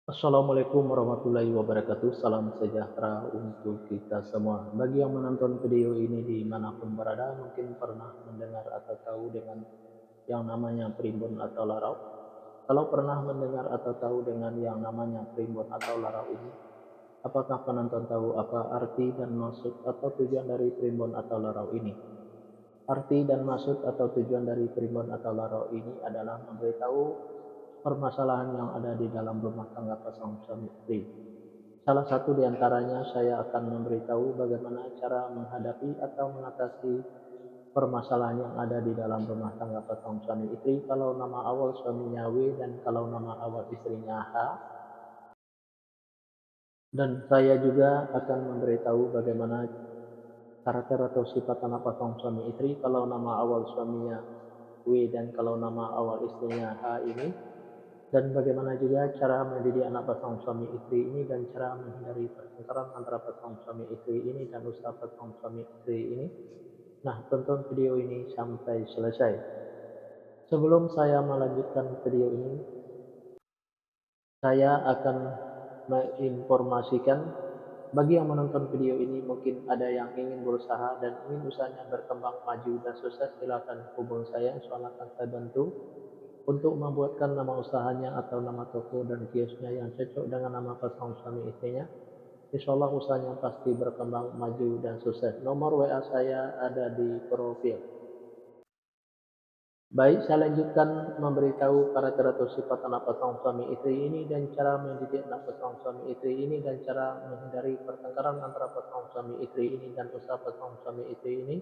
Assalamualaikum warahmatullahi wabarakatuh. Salam sejahtera untuk kita semua. Bagi yang menonton video ini dimanapun berada, mungkin pernah mendengar atau tahu dengan yang namanya primbon atau larau. Kalau pernah mendengar atau tahu dengan yang namanya primbon atau larau ini, apakah penonton tahu apa arti dan maksud atau tujuan dari primbon atau larau ini? Arti dan maksud atau tujuan dari primbon atau larau ini adalah memberitahu permasalahan yang ada di dalam rumah tangga pasangan suami istri. Salah satu di antaranya saya akan memberitahu bagaimana cara menghadapi atau mengatasi permasalahan yang ada di dalam rumah tangga pasangan suami istri kalau nama awal suaminya W dan kalau nama awal istrinya H. Dan saya juga akan memberitahu bagaimana karakter atau sifat anak pasangan suami istri kalau nama awal suaminya W dan kalau nama awal istrinya H ini. Dan bagaimana juga cara mendidik anak pasangan suami istri ini dan cara menghindari pertengkaran antara pasangan suami istri ini dan usaha pasangan suami istri ini. Nah, tonton video ini sampai selesai. Sebelum saya melanjutkan video ini, saya akan menginformasikan bagi yang menonton video ini mungkin ada yang ingin berusaha dan ingin usahanya berkembang maju dan sukses, silakan hubungi saya, insyaallah akan saya bantu untuk membuatkan nama usahanya atau nama toko dan kiosnya yang cocok dengan nama pasangan suami istrinya. Insyaallah usahanya pasti berkembang maju dan sukses. Nomor WA saya ada di profil. Baik, saya lanjutkan memberitahu karakter atau sifat anak pasangan suami istri ini dan cara mendidik anak pasangan suami istri ini dan cara menghindari pertengkaran antara pasangan suami istri ini dan usaha pasangan suami istri ini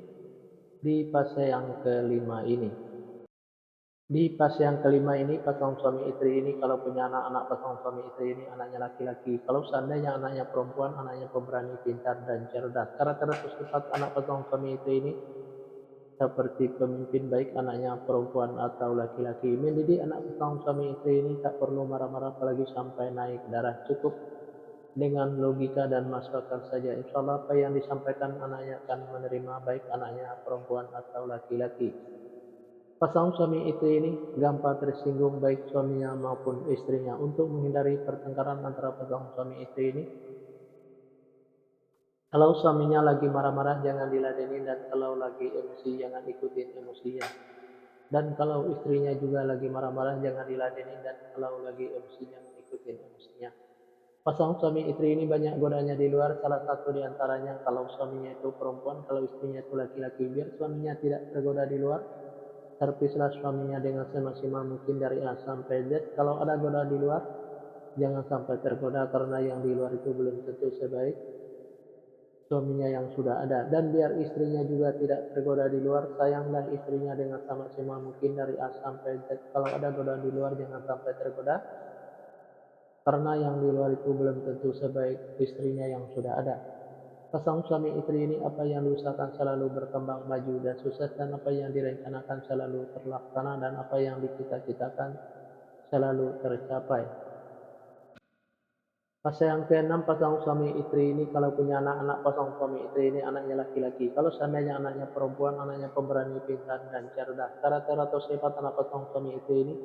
di fase yang kelima ini. Di fase yang kelima ini, pasangan suami istri ini kalau punya anak-anak pasangan suami istri ini anaknya laki-laki. Kalau seandainya anaknya perempuan, anaknya pemberani, pintar, dan cerdas. Karakter atau sifat anak pasangan suami istri ini seperti pemimpin baik anaknya perempuan atau laki-laki. Mendidik anak pasangan suami istri ini tak perlu marah-marah apalagi sampai naik darah. Cukup dengan logika dan masuk akal saja. Insya Allah apa yang disampaikan anaknya akan menerima baik anaknya perempuan atau laki-laki. Pasangan suami istri ini gampang tersinggung baik suaminya maupun istrinya. Untuk menghindari pertengkaran antara pasangan suami istri ini, kalau suaminya lagi marah-marah jangan diladenin, dan kalau lagi emosi jangan ikutin emosinya. Dan kalau istrinya juga lagi marah-marah jangan diladenin, dan kalau lagi emosi jangan ikutin emosinya. Pasangan suami istri ini banyak godanya di luar, salah satu di antaranya kalau suaminya itu perempuan, kalau istrinya itu laki-laki. Biar suaminya tidak tergoda di luar, servislah suaminya dengan semaksimal mungkin dari A sampai Z. Kalau ada goda di luar, jangan sampai tergoda karena yang di luar itu belum tentu sebaik suaminya yang sudah ada. Dan biar istrinya juga tidak tergoda di luar, sayanglah istrinya dengan semaksimal mungkin dari A sampai Z. Kalau ada goda di luar, jangan sampai tergoda karena yang di luar itu belum tentu sebaik istrinya yang sudah ada. Pasangan suami istri ini apa yang diusahakan selalu berkembang maju dan sukses, dan apa yang direncanakan selalu terlaksana, dan apa yang dicita-citakan selalu tercapai. Fase yang keenam, pasangan suami istri ini kalau punya anak-anak pasangan suami istri ini anaknya laki-laki. Kalau seandainya anaknya perempuan, anaknya pemberani, pintar, dan cerdas. Karakter atau sifat anak pasangan suami istri ini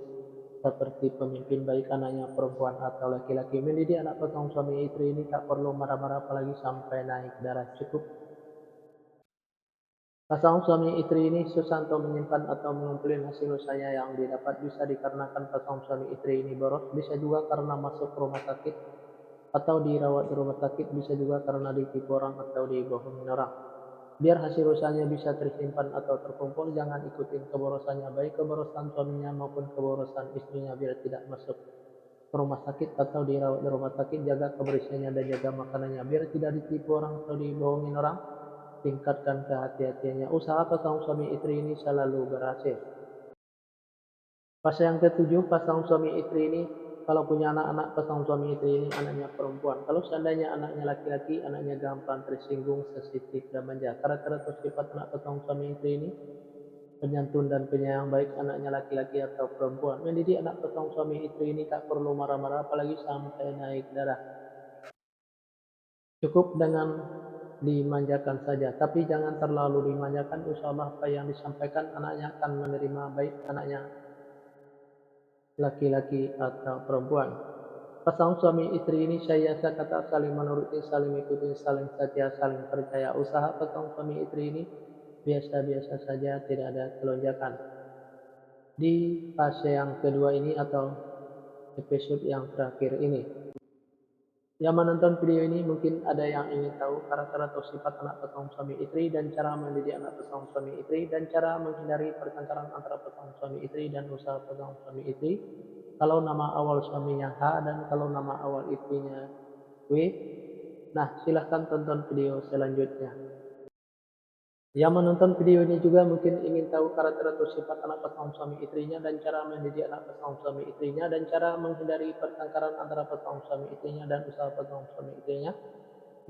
seperti pemimpin baik anaknya perempuan atau laki-laki. Mendidik anak pasangan suami istri ini tak perlu marah-marah apalagi sampai naik darah. Cukup pasangan suami istri ini susah untuk menyimpan atau mengumpulkan hasil usahanya yang didapat, bisa dikarenakan pasangan suami istri ini boros, bisa juga karena masuk rumah sakit atau dirawat di rumah sakit, bisa juga karena ditipu orang atau dibohongin orang. Biar hasil usahanya bisa tersimpan atau terkumpul, jangan ikutin keborosannya, baik keborosan suaminya maupun keborosan istrinya. Biar tidak masuk ke rumah sakit atau dirawat di rumah sakit, jaga kebersihannya dan jaga makanannya. Biar tidak ditipu orang atau dibohongin orang, tingkatkan kehati-hatiannya. Usaha pasangan suami istri ini selalu berhasil. Fase yang ketujuh, pasangan suami istri ini kalau punya anak-anak pasangan suami istri ini anaknya perempuan. Kalau seandainya anaknya laki-laki, anaknya gampang tersinggung, sensitif, dan manja. Karakter atau sifat anak pasangan suami istri ini penyantun dan penyayang baik anaknya laki-laki atau perempuan. Mendidik anak pasangan suami istri ini tak perlu marah-marah apalagi sampai naik darah. Cukup dengan dimanjakan saja, tapi jangan terlalu dimanjakan. Insya Allah apa yang disampaikan anaknya akan menerima baik anaknya laki-laki atau perempuan. Pasangan suami istri ini syayasa kata saling menuruti, saling mengikuti, saling setia, saling percaya. Usaha pasangan suami istri ini biasa-biasa saja, tidak ada kelonjakan. Di fase yang kedua ini atau episode yang terakhir ini. Yang menonton video ini mungkin ada yang ingin tahu karakter atau sifat anak pasangan suami istri dan cara mendidik anak pasangan suami istri dan cara menghindari pertengkaran antara pasangan suami istri dan usaha pasangan suami istri. Kalau nama awal suaminya H dan kalau nama awal istrinya W. Nah, silahkan tonton video selanjutnya. Yang menonton video ini juga mungkin ingin tahu karakter atau sifat anak pasangan suami istrinya dan cara mendidik anak pasangan suami istrinya dan cara menghindari pertengkaran antara pasangan suami istrinya dan usaha pasangan suami istrinya.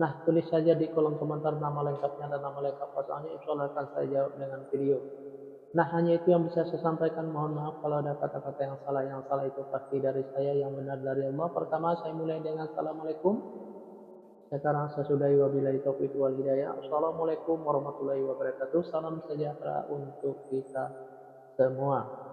Nah, tulis saja di kolom komentar nama lengkapnya dan nama lengkap pasangannya, insya Allah akan saya jawab dengan video. Nah, hanya itu yang bisa saya sampaikan. Mohon maaf kalau ada kata-kata yang salah. Yang salah itu pasti dari saya, yang benar dari Allah. Pertama, saya mulai dengan Assalamualaikum. Sekarang saya sudahi, wabillahi taufiq wal hidayah. Assalamualaikum warahmatullahi wabarakatuh. Salam sejahtera untuk kita semua.